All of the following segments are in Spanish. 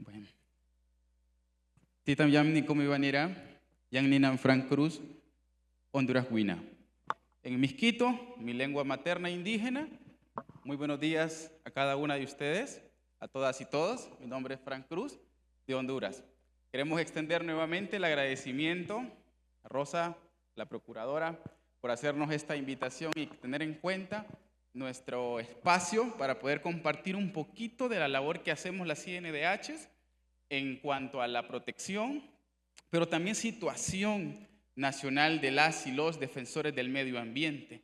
Bueno, Titam Yamni como Ivanera, Yang Ninam Frank Cruz, Honduras Guina. En Misquito, mi lengua materna indígena, muy buenos días a cada una de ustedes, a todas y todos. Mi nombre es Frank Cruz, de Honduras. Queremos extender nuevamente el agradecimiento a Rosa, la procuradora, por hacernos esta invitación y tener en cuenta nuestro espacio para poder compartir un poquito de la labor que hacemos las CNDHs en cuanto a la protección, pero también situación nacional de las y los defensores del medio ambiente.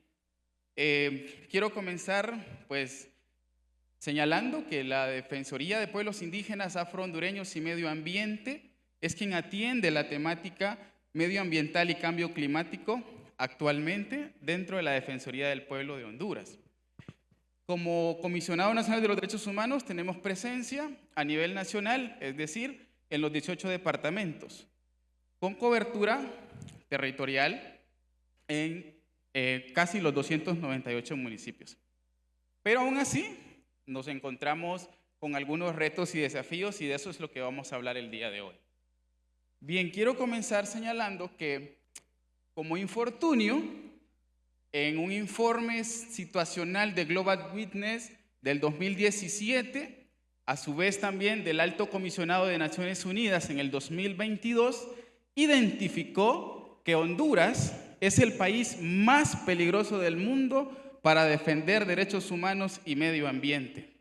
Quiero comenzar pues señalando que la Defensoría de Pueblos Indígenas, Afro-Hondureños y Medio Ambiente es quien atiende la temática medioambiental y cambio climático actualmente dentro de la Defensoría del Pueblo de Honduras. Como Comisionado Nacional de los Derechos Humanos tenemos presencia a nivel nacional, es decir, en los 18 departamentos, con cobertura territorial en casi los 298 municipios. Pero aún así nos encontramos con algunos retos y desafíos y de eso es lo que vamos a hablar el día de hoy. Bien, quiero comenzar señalando que como infortunio, en un informe situacional de Global Witness del 2017, a su vez también del Alto Comisionado de Naciones Unidas en el 2022, identificó que Honduras es el país más peligroso del mundo para defender derechos humanos y medio ambiente.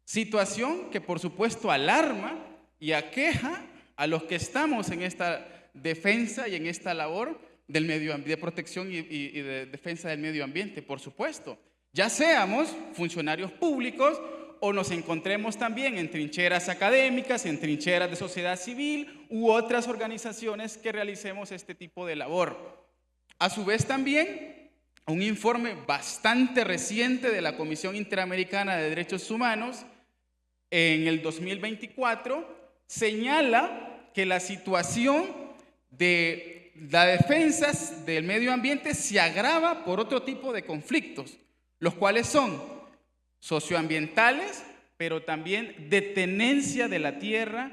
Situación que por supuesto alarma y aqueja a los que estamos en esta defensa y en esta labor del medio ambiente, de protección y de defensa del medio ambiente, por supuesto. Ya seamos funcionarios públicos o nos encontremos también en trincheras académicas, en trincheras de sociedad civil u otras organizaciones que realicemos este tipo de labor. A su vez también, un informe bastante reciente de la Comisión Interamericana de Derechos Humanos en el 2024 señala que la situación de la defensa del medio ambiente se agrava por otro tipo de conflictos, los cuales son socioambientales, pero también de tenencia de la tierra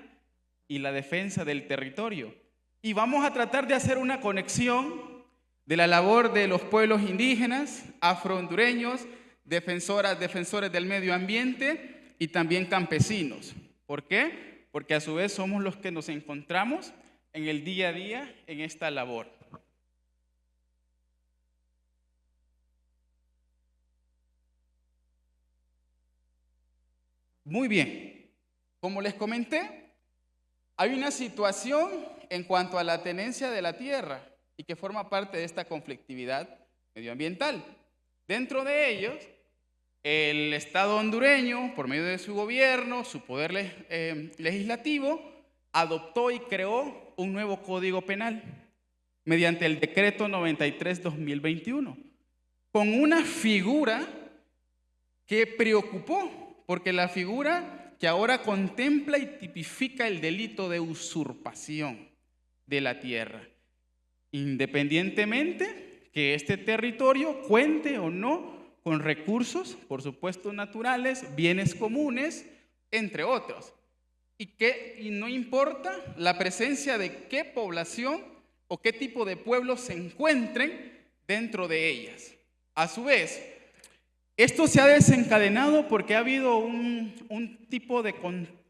y la defensa del territorio. Y vamos a tratar de hacer una conexión de la labor de los pueblos indígenas, afro-hondureños, defensores del medio ambiente y también campesinos. ¿Por qué? Porque a su vez somos los que nos encontramos en el día a día en esta labor. Muy bien, como les comenté, hay una situación en cuanto a la tenencia de la tierra y que forma parte de esta conflictividad medioambiental. Dentro de ellos, el Estado hondureño, por medio de su gobierno, su poder legislativo, adoptó y creó un nuevo Código Penal mediante el Decreto 93/2021, con una figura que preocupó, porque la figura que ahora contempla y tipifica el delito de usurpación de la tierra, independientemente que este territorio cuente o no con recursos, por supuesto naturales, bienes comunes, entre otros. Y no importa la presencia de qué población o qué tipo de pueblos se encuentren dentro de ellas. A su vez, esto se ha desencadenado porque ha habido un tipo de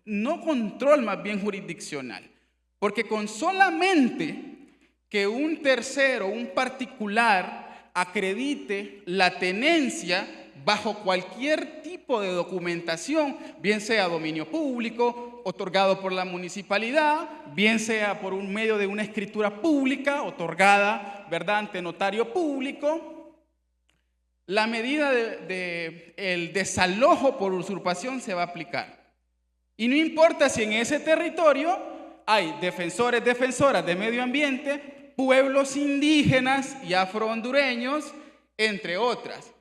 no control, más bien jurisdiccional. Porque con solamente que un tercero, un particular, acredite la tenencia bajo cualquier tipo de documentación, bien sea dominio público, otorgado por la municipalidad, bien sea por un medio de una escritura pública, otorgada, ¿verdad?, ante notario público, la medida del desalojo por usurpación se va a aplicar. Y no importa si en ese territorio hay defensores, defensoras de medio ambiente, pueblos indígenas y afro-hondureños, entre otras,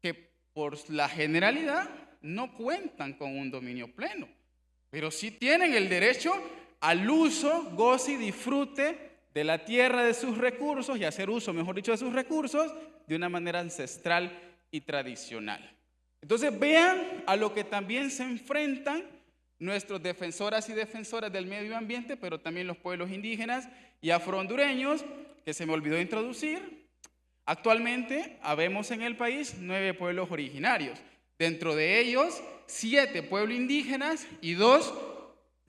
que por la generalidad no cuentan con un dominio pleno, pero sí tienen el derecho al uso, goce y disfrute de la tierra, de sus recursos y hacer uso, mejor dicho, de sus recursos de una manera ancestral y tradicional. Entonces vean a lo que también se enfrentan nuestros defensoras y defensoras del medio ambiente, pero también los pueblos indígenas y afrohondureños, que se me olvidó introducir. Actualmente habemos en el país 9 pueblos originarios, dentro de ellos 7 pueblos indígenas y 2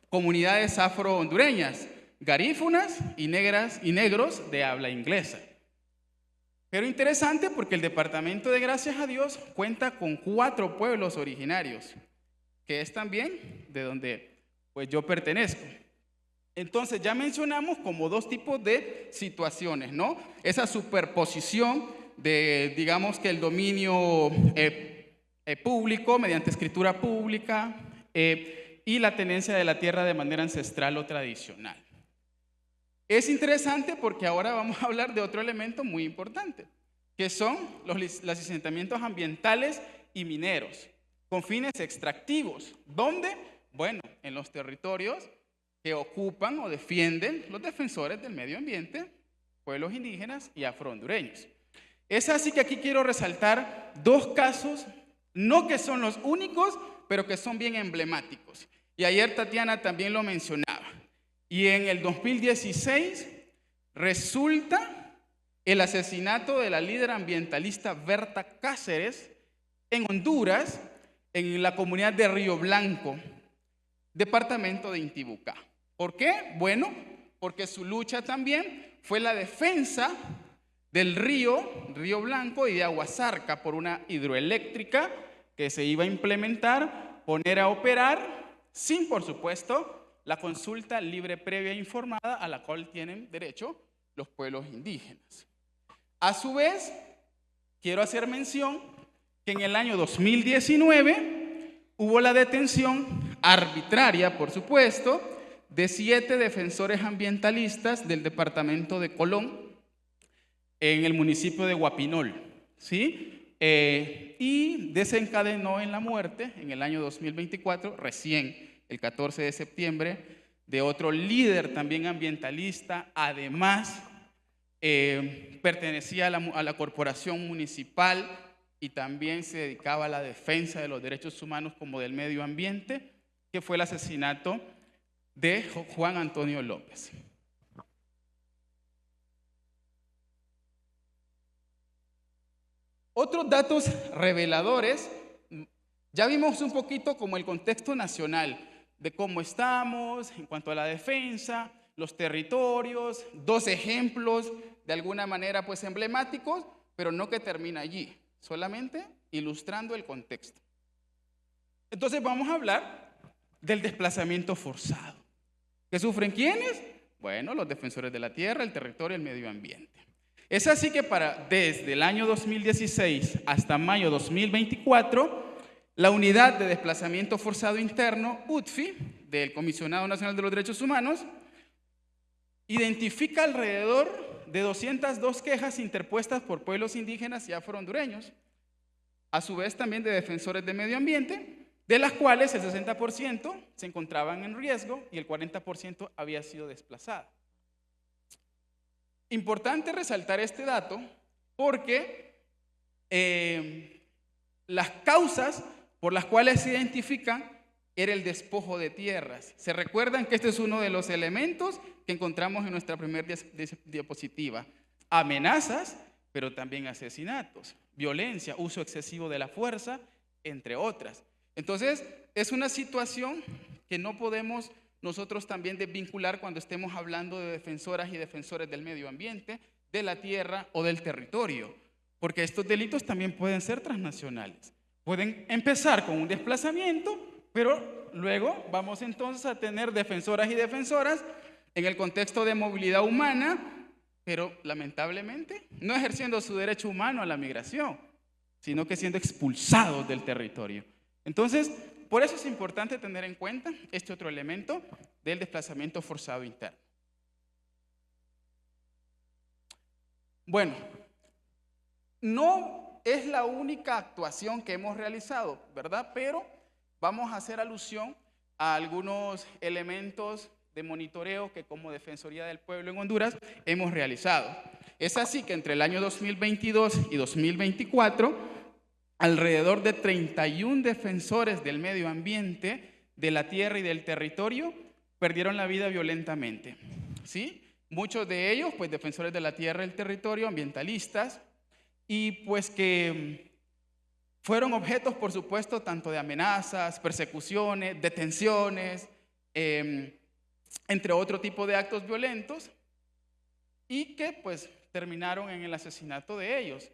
comunidades afrohondureñas, garífunas y negros de habla inglesa. Pero interesante porque el departamento de Gracias a Dios cuenta con 4 pueblos originarios, que es también de donde pues yo pertenezco. Entonces ya mencionamos como 2 tipos de situaciones, ¿no? Esa superposición de, digamos que el dominio público mediante escritura pública y la tenencia de la tierra de manera ancestral o tradicional. Es interesante porque ahora vamos a hablar de otro elemento muy importante, que son los asentamientos ambientales y mineros, con fines extractivos. ¿Dónde? Bueno, en los territorios que ocupan o defienden los defensores del medio ambiente, pueblos indígenas y afrohondureños. Es así que aquí quiero resaltar 2 casos, no que son los únicos, pero que son bien emblemáticos. Y ayer Tatiana también lo mencionaba. Y en el 2016 resulta el asesinato de la líder ambientalista Berta Cáceres en Honduras, en la comunidad de Río Blanco, departamento de Intibucá. ¿Por qué? Bueno, porque su lucha también fue la defensa del Río Blanco y de Aguasarca por una hidroeléctrica que se iba a implementar, poner a operar, sin, por supuesto, la consulta libre, previa e informada a la cual tienen derecho los pueblos indígenas. A su vez, quiero hacer mención que en el año 2019 hubo la detención arbitraria, por supuesto, de 7 defensores ambientalistas del departamento de Colón en el municipio de Guapinol, ¿sí? Y desencadenó en la muerte en el año 2024, recién el 14 de septiembre, de otro líder también ambientalista. Además, pertenecía a la corporación municipal y también se dedicaba a la defensa de los derechos humanos como del medio ambiente, que fue el asesinato de Juan Antonio López. Otros datos reveladores, ya vimos un poquito como el contexto nacional, de cómo estamos en cuanto a la defensa, los territorios, 2 ejemplos de alguna manera pues emblemáticos, pero no que termina allí, solamente ilustrando el contexto. Entonces vamos a hablar del desplazamiento forzado. ¿Qué sufren quiénes? Bueno, los defensores de la tierra, el territorio y el medio ambiente. Es así que desde el año 2016 hasta mayo 2024, la Unidad de Desplazamiento Forzado Interno, UDFI, del Comisionado Nacional de los Derechos Humanos, identifica alrededor de 202 quejas interpuestas por pueblos indígenas y afrohondureños, a su vez también de defensores del medio ambiente, de las cuales el 60% se encontraban en riesgo y el 40% había sido desplazado. Importante resaltar este dato porque las causas por las cuales se identifican era el despojo de tierras. Se recuerdan que este es uno de los elementos que encontramos en nuestra primera diapositiva. Amenazas, pero también asesinatos, violencia, uso excesivo de la fuerza, entre otras. Entonces, es una situación que no podemos nosotros también desvincular cuando estemos hablando de defensoras y defensores del medio ambiente, de la tierra o del territorio, porque estos delitos también pueden ser transnacionales. Pueden empezar con un desplazamiento, pero luego vamos entonces a tener defensoras y defensoras en el contexto de movilidad humana, pero lamentablemente no ejerciendo su derecho humano a la migración, sino que siendo expulsados del territorio. Entonces, por eso es importante tener en cuenta este otro elemento del desplazamiento forzado interno. Bueno, no es la única actuación que hemos realizado, ¿verdad? Pero vamos a hacer alusión a algunos elementos de monitoreo que como Defensoría del Pueblo en Honduras hemos realizado. Es así que entre el año 2022 y 2024, alrededor de 31 defensores del medio ambiente de la tierra y del territorio perdieron la vida violentamente, ¿sí? Muchos de ellos, pues defensores de la tierra y el territorio, ambientalistas, y pues que fueron objetos, por supuesto, tanto de amenazas, persecuciones, detenciones, entre otro tipo de actos violentos, y que pues terminaron en el asesinato de ellos.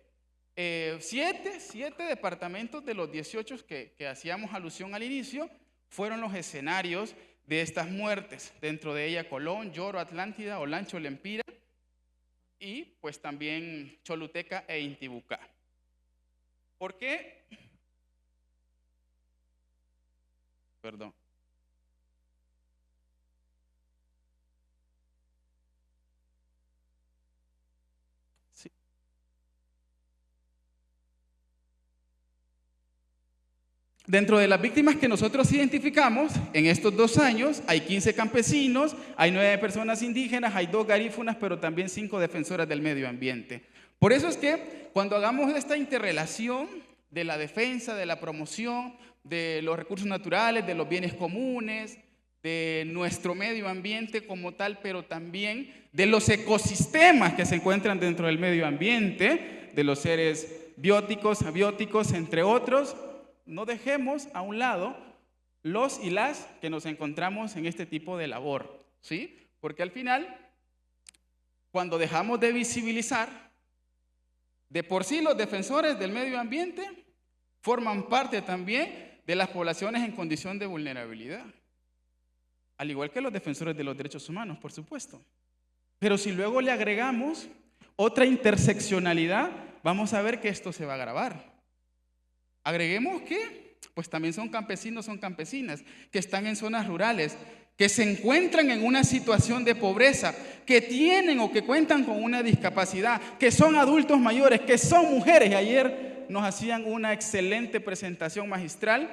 Siete departamentos de los 18 que hacíamos alusión al inicio fueron los escenarios de estas muertes, dentro de ella Colón, Lloro, Atlántida, Olancho, Lempira y pues también Choluteca e Intibucá. ¿Por qué? Perdón. Sí. Dentro de las víctimas que nosotros identificamos, en estos 2 años hay 15 campesinos, hay 9 personas indígenas, hay 2 garífunas, pero también 5 defensoras del medio ambiente. Por eso es que cuando hagamos esta interrelación de la defensa, de la promoción, de los recursos naturales, de los bienes comunes, de nuestro medio ambiente como tal, pero también de los ecosistemas que se encuentran dentro del medio ambiente, de los seres bióticos, abióticos, entre otros, no dejemos a un lado los y las que nos encontramos en este tipo de labor, ¿sí? Porque al final, cuando dejamos de visibilizar, de por sí los defensores del medio ambiente forman parte también de las poblaciones en condición de vulnerabilidad, al igual que los defensores de los derechos humanos, por supuesto. Pero si luego le agregamos otra interseccionalidad, vamos a ver que esto se va a agravar. Agreguemos que, pues también son campesinos, son campesinas, que están en zonas rurales, que se encuentran en una situación de pobreza, que tienen o que cuentan con una discapacidad, que son adultos mayores, que son mujeres. Y ayer nos hacían una excelente presentación magistral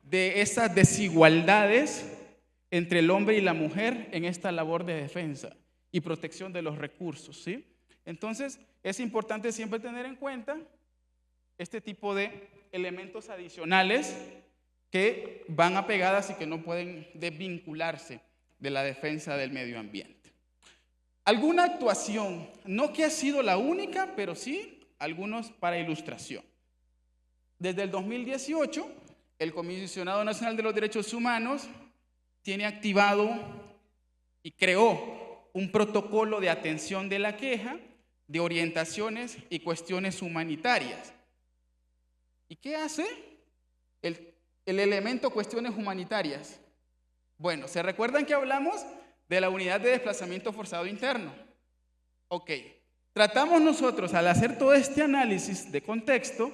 de esas desigualdades entre el hombre y la mujer en esta labor de defensa y protección de los recursos, ¿sí? Entonces, es importante siempre tener en cuenta este tipo de elementos adicionales que van apegadas y que no pueden desvincularse de la defensa del medio ambiente. Alguna actuación, no que ha sido la única, pero sí algunos para ilustración. Desde el 2018, el Comisionado Nacional de los Derechos Humanos tiene activado y creó un protocolo de atención de la queja, de orientaciones y cuestiones humanitarias. ¿Y qué hace el elemento cuestiones humanitarias? Bueno, ¿se recuerdan que hablamos de la unidad de desplazamiento forzado interno? Ok, tratamos nosotros al hacer todo este análisis de contexto,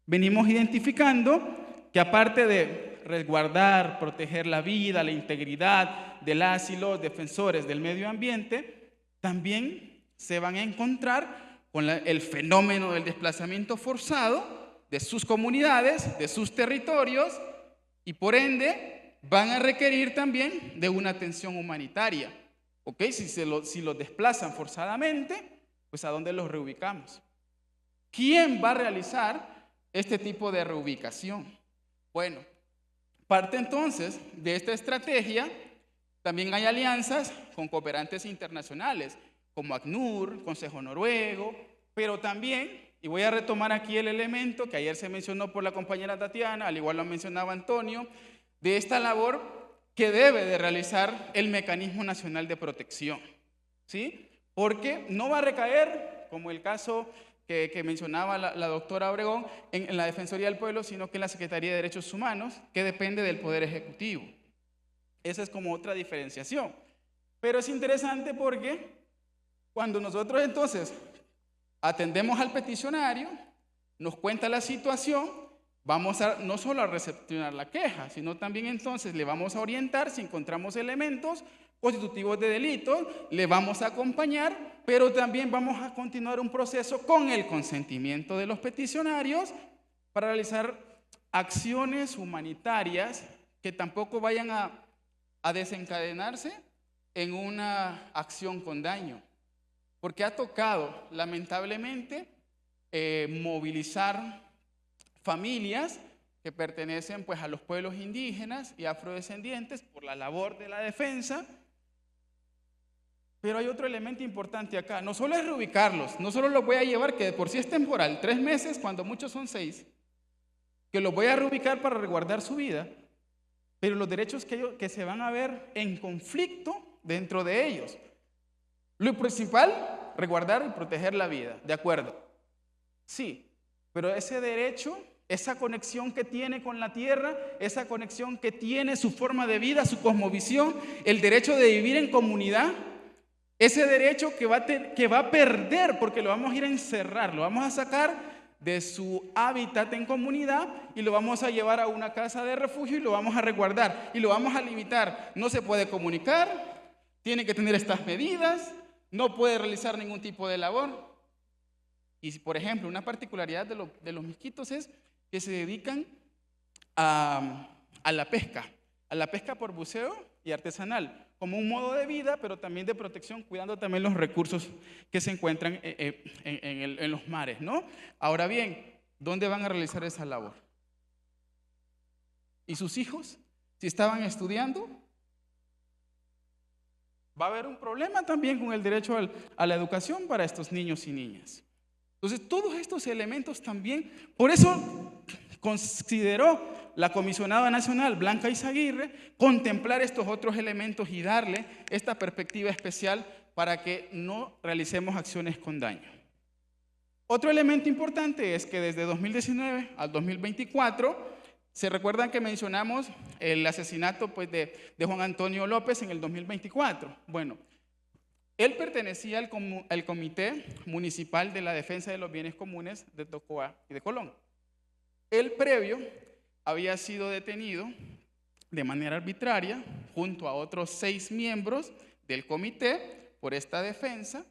venimos identificando que aparte de resguardar, proteger la vida, la integridad de las y los defensores del medio ambiente, también se van a encontrar con el fenómeno del desplazamiento forzado de sus comunidades, de sus territorios, y por ende van a requerir también de una atención humanitaria. ¿Ok? Si los desplazan forzadamente, pues ¿a dónde los reubicamos? ¿Quién va a realizar este tipo de reubicación? Bueno, parte entonces de esta estrategia, también hay alianzas con cooperantes internacionales, como ACNUR, Consejo Noruego, pero también, y voy a retomar aquí el elemento que ayer se mencionó por la compañera Tatiana, al igual lo mencionaba Antonio, de esta labor que debe de realizar el Mecanismo Nacional de Protección, ¿sí? Porque no va a recaer, como el caso que mencionaba la doctora Obregón, en la Defensoría del Pueblo, sino que en la Secretaría de Derechos Humanos, que depende del Poder Ejecutivo. Esa es como otra diferenciación. Pero es interesante porque cuando nosotros entonces atendemos al peticionario, nos cuenta la situación, vamos a no solo a recepcionar la queja, sino también entonces le vamos a orientar si encontramos elementos constitutivos de delitos, le vamos a acompañar, pero también vamos a continuar un proceso con el consentimiento de los peticionarios para realizar acciones humanitarias que tampoco vayan a desencadenarse en una acción con daño. Porque ha tocado, lamentablemente, movilizar familias que pertenecen pues a los pueblos indígenas y afrodescendientes por la labor de la defensa. Pero hay otro elemento importante acá, no solo es reubicarlos, no solo los voy a llevar, que de por sí es temporal, 3 meses, cuando muchos son 6, que los voy a reubicar para resguardar su vida, pero los derechos que se van a ver en conflicto dentro de ellos. Lo principal, resguardar y proteger la vida, ¿de acuerdo? Sí, pero ese derecho, esa conexión que tiene con la tierra, esa conexión que tiene su forma de vida, su cosmovisión, el derecho de vivir en comunidad, ese derecho que va a perder porque lo vamos a ir a encerrar, lo vamos a sacar de su hábitat en comunidad y lo vamos a llevar a una casa de refugio y lo vamos a resguardar y lo vamos a limitar. No se puede comunicar, tiene que tener estas medidas, no puede realizar ningún tipo de labor. Y por ejemplo, una particularidad de los misquitos es que se dedican a la pesca por buceo y artesanal, como un modo de vida, pero también de protección, cuidando también los recursos que se encuentran en los mares, ¿no? Ahora bien, ¿dónde van a realizar esa labor? ¿Y sus hijos? Si estaban estudiando, va a haber un problema también con el derecho a la educación para estos niños y niñas. Entonces, todos estos elementos también, por eso consideró la comisionada nacional Blanca Izaguirre contemplar estos otros elementos y darle esta perspectiva especial para que no realicemos acciones con daño. Otro elemento importante es que desde 2019 al 2024, ¿se recuerdan que mencionamos el asesinato pues, de Juan Antonio López en el 2024? Bueno, él pertenecía al Comité Municipal de la Defensa de los Bienes Comunes de Tocoa y de Colón. Él previo había sido detenido de manera arbitraria junto a otros 6 miembros del comité por esta defensa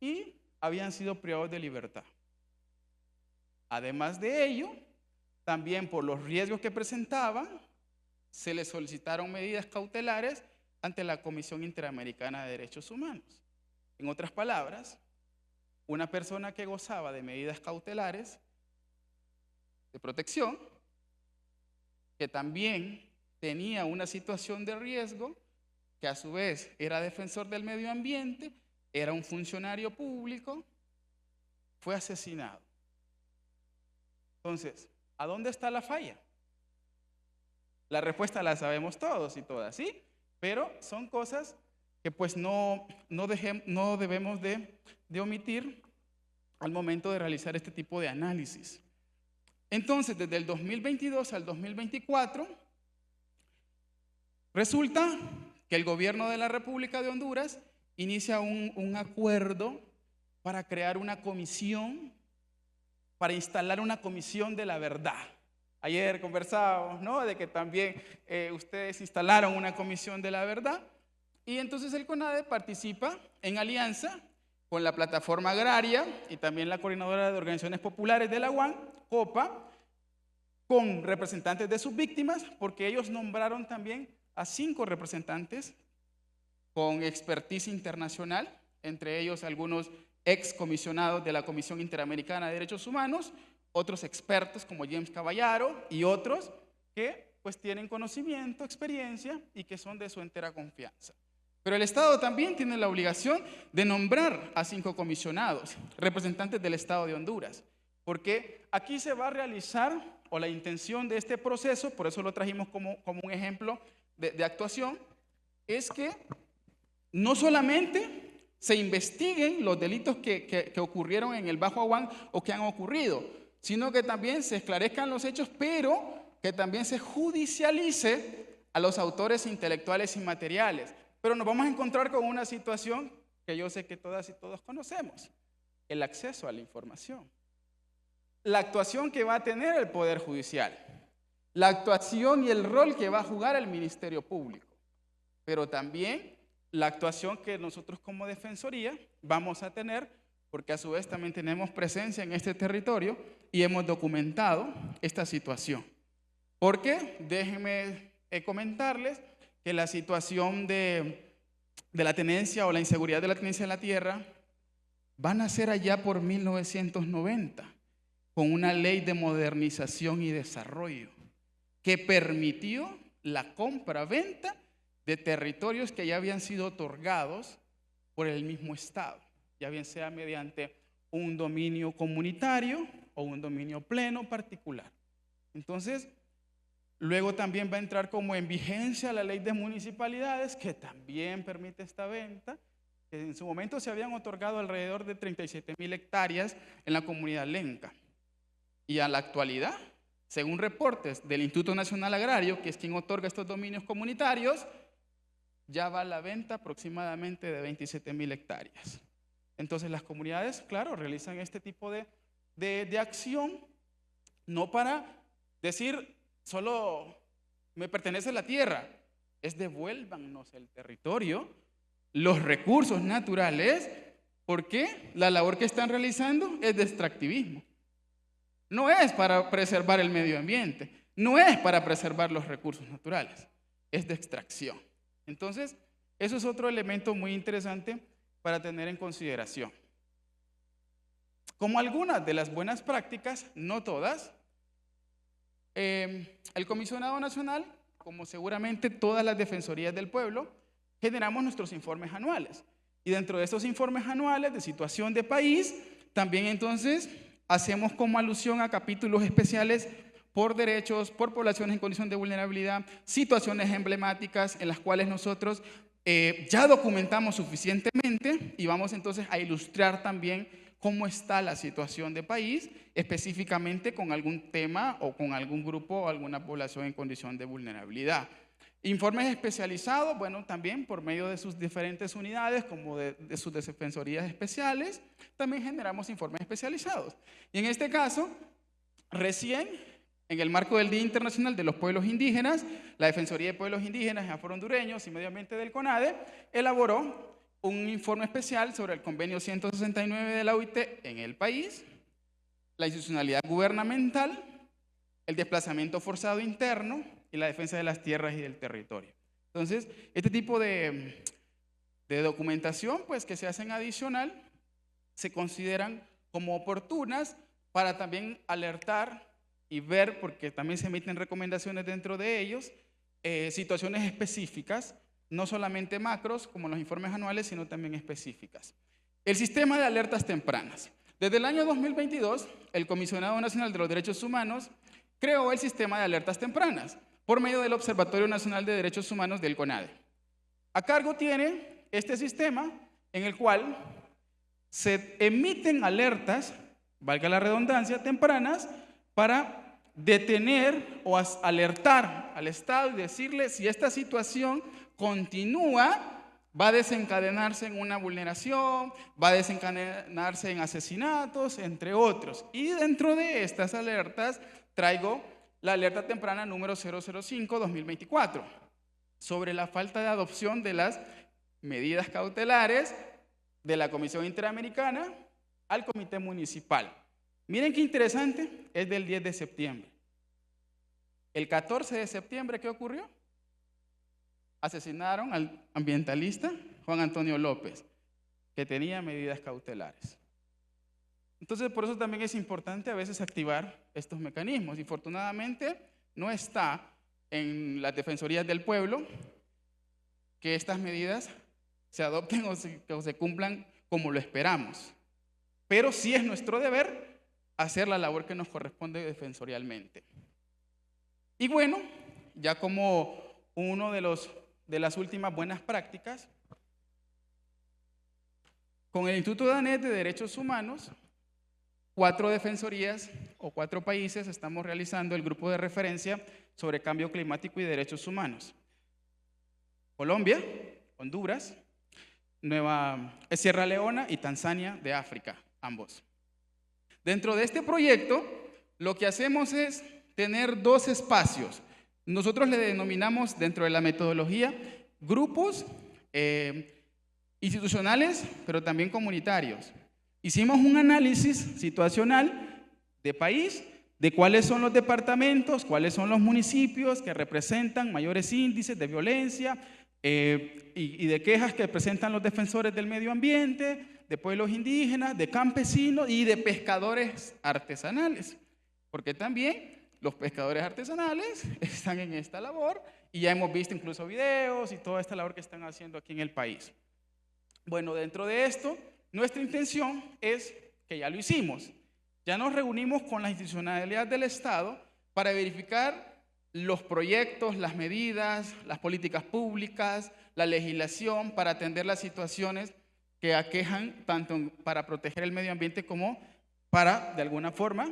y habían sido privados de libertad. Además de ello, también por los riesgos que presentaban, se les solicitaron medidas cautelares ante la Comisión Interamericana de Derechos Humanos. En otras palabras, una persona que gozaba de medidas cautelares de protección, que también tenía una situación de riesgo, que a su vez era defensor del medio ambiente, era un funcionario público, fue asesinado. Entonces, ¿a dónde está la falla? La respuesta la sabemos todos y todas, ¿sí? Pero son cosas que pues no debemos de omitir al momento de realizar este tipo de análisis. Entonces, desde el 2022 al 2024, resulta que el gobierno de la República de Honduras inicia un acuerdo para crear una comisión, para instalar una comisión de la verdad. Ayer conversábamos, ¿no?, de que también ustedes instalaron una comisión de la verdad y entonces el CONADE participa en alianza con la Plataforma Agraria y también la Coordinadora de Organizaciones Populares de la UAN, COPA, con representantes de sus víctimas, porque ellos nombraron también a 5 representantes con expertise internacional, entre ellos algunos ex comisionados de la Comisión Interamericana de Derechos Humanos, otros expertos como James Caballaro y otros que pues tienen conocimiento, experiencia y que son de su entera confianza. Pero el Estado también tiene la obligación de nombrar a 5 comisionados, representantes del Estado de Honduras, porque aquí se va a realizar, o la intención de este proceso, por eso lo trajimos como un ejemplo de actuación, es que no solamente se investiguen los delitos que ocurrieron en el Bajo Aguán o que han ocurrido, sino que también se esclarezcan los hechos, pero que también se judicialice a los autores intelectuales y materiales. Pero nos vamos a encontrar con una situación que yo sé que todas y todos conocemos: el acceso a la información. La actuación que va a tener el Poder Judicial, la actuación y el rol que va a jugar el Ministerio Público, pero también la actuación que nosotros como Defensoría vamos a tener, porque a su vez también tenemos presencia en este territorio y hemos documentado esta situación. Porque déjenme comentarles que la situación de la tenencia o la inseguridad de la tenencia de la tierra van a ser allá por 1990. con una ley de modernización y desarrollo que permitió la compra-venta de territorios que ya habían sido otorgados por el mismo Estado, ya bien sea mediante un dominio comunitario o un dominio pleno particular. Entonces, luego también va a entrar como en vigencia la ley de municipalidades, que también permite esta venta, que en su momento se habían otorgado alrededor de 37,000 hectáreas en la comunidad lenca. Y a la actualidad, según reportes del Instituto Nacional Agrario, que es quien otorga estos dominios comunitarios, ya va a la venta aproximadamente de 27,000 hectáreas. Entonces las comunidades, claro, realizan este tipo de acción, no para decir solo me pertenece la tierra, es devuélvanos el territorio, los recursos naturales, porque la labor que están realizando es de extractivismo. No es para preservar el medio ambiente, no es para preservar los recursos naturales, es de extracción. Entonces, eso es otro elemento muy interesante para tener en consideración. Como algunas de las buenas prácticas, no todas, el Comisionado Nacional, como seguramente todas las defensorías del pueblo, generamos nuestros informes anuales. Y dentro de estos informes anuales de situación de país, también entonces hacemos como alusión a capítulos especiales por derechos, por poblaciones en condición de vulnerabilidad, situaciones emblemáticas en las cuales nosotros ya documentamos suficientemente y vamos entonces a ilustrar también cómo está la situación de país, específicamente con algún tema o con algún grupo o alguna población en condición de vulnerabilidad. Informes especializados, bueno, también por medio de sus diferentes unidades, como de sus defensorías especiales, también generamos informes especializados. Y en este caso, recién, en el marco del Día Internacional de los Pueblos Indígenas, la Defensoría de Pueblos Indígenas, Afro-Hondureños y Medio Ambiente del CONADE elaboró un informe especial sobre el convenio 169 de la OIT en el país, la institucionalidad gubernamental, el desplazamiento forzado interno y la defensa de las tierras y del territorio. Entonces, este tipo de documentación, pues, que se hacen adicional, se consideran como oportunas para también alertar y ver, porque también se emiten recomendaciones dentro de ellos, situaciones específicas, no solamente macros, como los informes anuales, sino también específicas. El sistema de alertas tempranas. Desde el año 2022, el Comisionado Nacional de los Derechos Humanos creó el sistema de alertas tempranas por medio del Observatorio Nacional de Derechos Humanos del CONADE. A cargo tiene este sistema en el cual se emiten alertas, valga la redundancia, tempranas, para detener o alertar al Estado y decirle si esta situación continúa, va a desencadenarse en una vulneración, va a desencadenarse en asesinatos, entre otros. Y dentro de estas alertas traigo la alerta temprana número 005-2024 sobre la falta de adopción de las medidas cautelares de la Comisión Interamericana al Comité Municipal. Miren qué interesante, es del 10 de septiembre. El 14 de septiembre, ¿qué ocurrió? Asesinaron al ambientalista Juan Antonio López, que tenía medidas cautelares. Entonces, por eso también es importante a veces activar estos mecanismos. Infortunadamente, no está en las defensorías del pueblo que estas medidas se adopten o se cumplan como lo esperamos. Pero sí es nuestro deber hacer la labor que nos corresponde defensorialmente. Y bueno, ya como uno de las últimas buenas prácticas, con el Instituto Danés de Derechos Humanos, 4 defensorías o 4 países estamos realizando el grupo de referencia sobre cambio climático y derechos humanos. Colombia, Honduras, Sierra Leona y Tanzania de África, ambos. Dentro de este proyecto, lo que hacemos es tener 2 espacios. Nosotros le denominamos dentro de la metodología grupos institucionales, pero también comunitarios. Hicimos un análisis situacional de país, de cuáles son los departamentos, cuáles son los municipios que representan mayores índices de violencia, y de quejas que presentan los defensores del medio ambiente, de pueblos indígenas, de campesinos y de pescadores artesanales. Porque también los pescadores artesanales están en esta labor y ya hemos visto incluso videos y toda esta labor que están haciendo aquí en el país. Bueno, dentro de esto, nuestra intención es que ya lo hicimos. Ya nos reunimos con la institucionalidad del Estado para verificar los proyectos, las medidas, las políticas públicas, la legislación para atender las situaciones que aquejan tanto para proteger el medio ambiente como para, de alguna forma,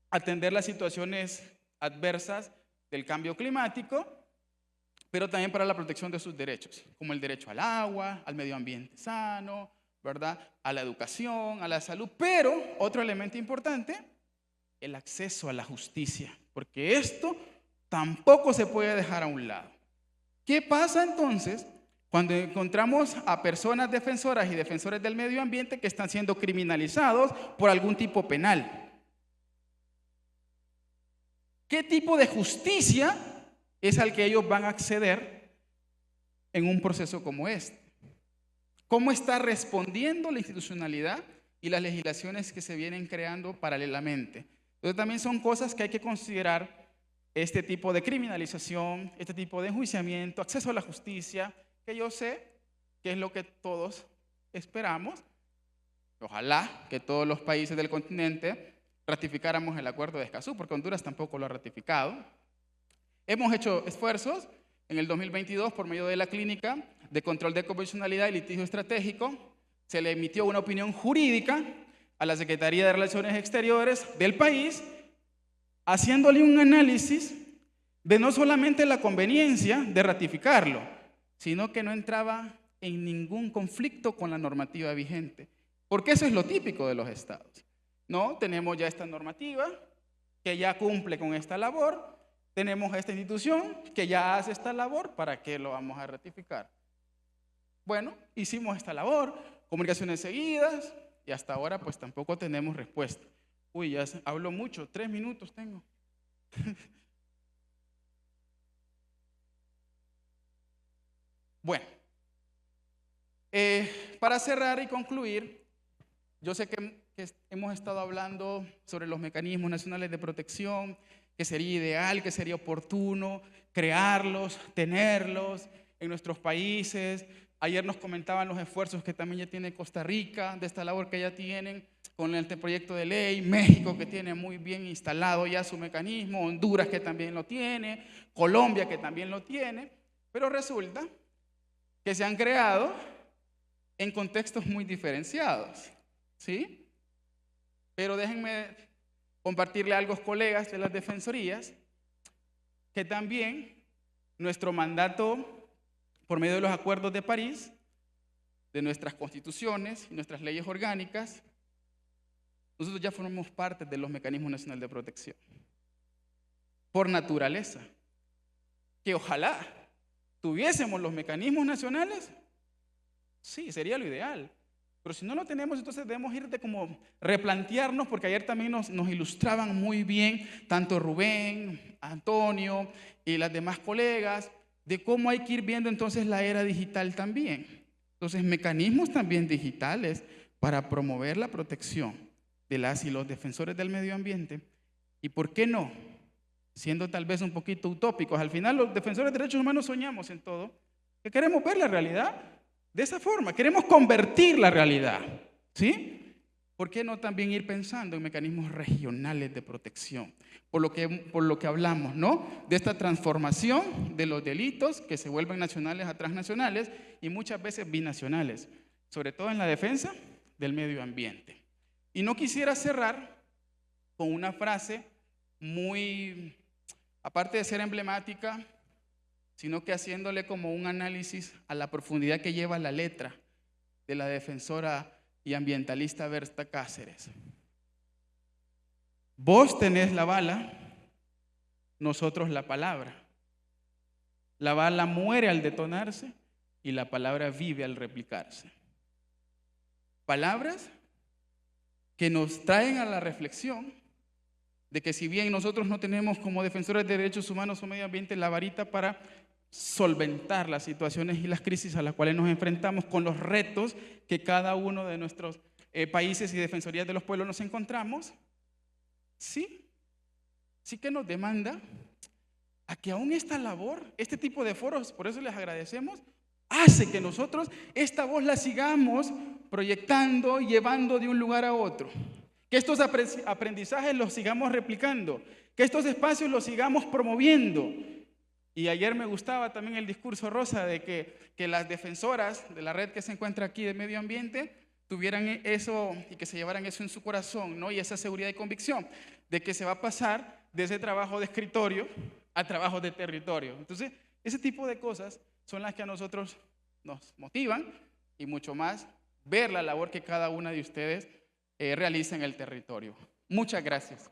atender las situaciones adversas del cambio climático, pero también para la protección de sus derechos, como el derecho al agua, al medio ambiente sano, ¿verdad? A la educación, a la salud, pero otro elemento importante, el acceso a la justicia, porque esto tampoco se puede dejar a un lado. ¿Qué pasa entonces cuando encontramos a personas defensoras y defensores del medio ambiente que están siendo criminalizados por algún tipo penal? ¿Qué tipo de justicia es al que ellos van a acceder en un proceso como este? ¿Cómo está respondiendo la institucionalidad y las legislaciones que se vienen creando paralelamente? Entonces también son cosas que hay que considerar, este tipo de criminalización, este tipo de enjuiciamiento, acceso a la justicia, que yo sé que es lo que todos esperamos. Ojalá que todos los países del continente ratificáramos el acuerdo de Escazú, porque Honduras tampoco lo ha ratificado. Hemos hecho esfuerzos en el 2022 por medio de la Clínica de Control de Convencionalidad y Litigio Estratégico. Se le emitió una opinión jurídica a la Secretaría de Relaciones Exteriores del país, haciéndole un análisis de no solamente la conveniencia de ratificarlo, sino que no entraba en ningún conflicto con la normativa vigente. Porque eso es lo típico de los estados. No, tenemos ya esta normativa que ya cumple con esta labor, tenemos esta institución que ya hace esta labor, ¿para qué lo vamos a ratificar? Bueno, hicimos esta labor, comunicaciones seguidas, y hasta ahora pues tampoco tenemos respuesta. Uy, ya hablo mucho, 3 minutos tengo. Bueno, para cerrar y concluir, yo sé que hemos estado hablando sobre los mecanismos nacionales de protección, que sería ideal, que sería oportuno crearlos, tenerlos en nuestros países. Ayer nos comentaban los esfuerzos que también ya tiene Costa Rica, de esta labor que ya tienen con este proyecto de ley, México que tiene muy bien instalado ya su mecanismo, Honduras que también lo tiene, Colombia que también lo tiene, pero resulta que se han creado en contextos muy diferenciados, ¿sí? Pero déjenme compartirle algo a los colegas de las defensorías, que también nuestro mandato por medio de los acuerdos de París, de nuestras constituciones y nuestras leyes orgánicas, nosotros ya formamos parte de los mecanismos nacionales de protección. Por naturaleza. Que ojalá tuviésemos los mecanismos nacionales, sí, sería lo ideal. Pero si no lo tenemos, entonces debemos ir de como replantearnos, porque ayer también nos ilustraban muy bien, tanto Rubén, Antonio y las demás colegas, de cómo hay que ir viendo entonces la era digital también. Entonces, mecanismos también digitales para promover la protección de las y los defensores del medio ambiente. ¿Y por qué no? Siendo tal vez un poquito utópicos, al final los defensores de derechos humanos soñamos en todo, que queremos ver la realidad de esa forma, queremos convertir la realidad, ¿sí? ¿Por qué no también ir pensando en mecanismos regionales de protección? Por lo que hablamos, ¿no? De esta transformación de los delitos que se vuelven nacionales a transnacionales y muchas veces binacionales, sobre todo en la defensa del medio ambiente. Y no quisiera cerrar con una frase muy, aparte de ser emblemática, sino que haciéndole como un análisis a la profundidad que lleva la letra de la defensora y ambientalista Berta Cáceres. Vos tenés la bala, nosotros la palabra. La bala muere al detonarse y la palabra vive al replicarse. Palabras que nos traen a la reflexión de que si bien nosotros no tenemos como defensores de derechos humanos o medio ambiente la varita para solventar las situaciones y las crisis a las cuales nos enfrentamos con los retos que cada uno de nuestros países y defensorías de los pueblos nos encontramos, sí que nos demanda a que aún esta labor, este tipo de foros, por eso les agradecemos, hace que nosotros esta voz la sigamos proyectando, llevando de un lugar a otro. Que estos aprendizajes los sigamos replicando, que estos espacios los sigamos promoviendo. Y ayer me gustaba también el discurso, Rosa, de que las defensoras de la red que se encuentra aquí de medio ambiente tuvieran eso y que se llevaran eso en su corazón, ¿no? Y esa seguridad y convicción de que se va a pasar de ese trabajo de escritorio a trabajo de territorio. Entonces, ese tipo de cosas son las que a nosotros nos motivan y mucho más ver la labor que cada una de ustedes realiza en el territorio. Muchas gracias.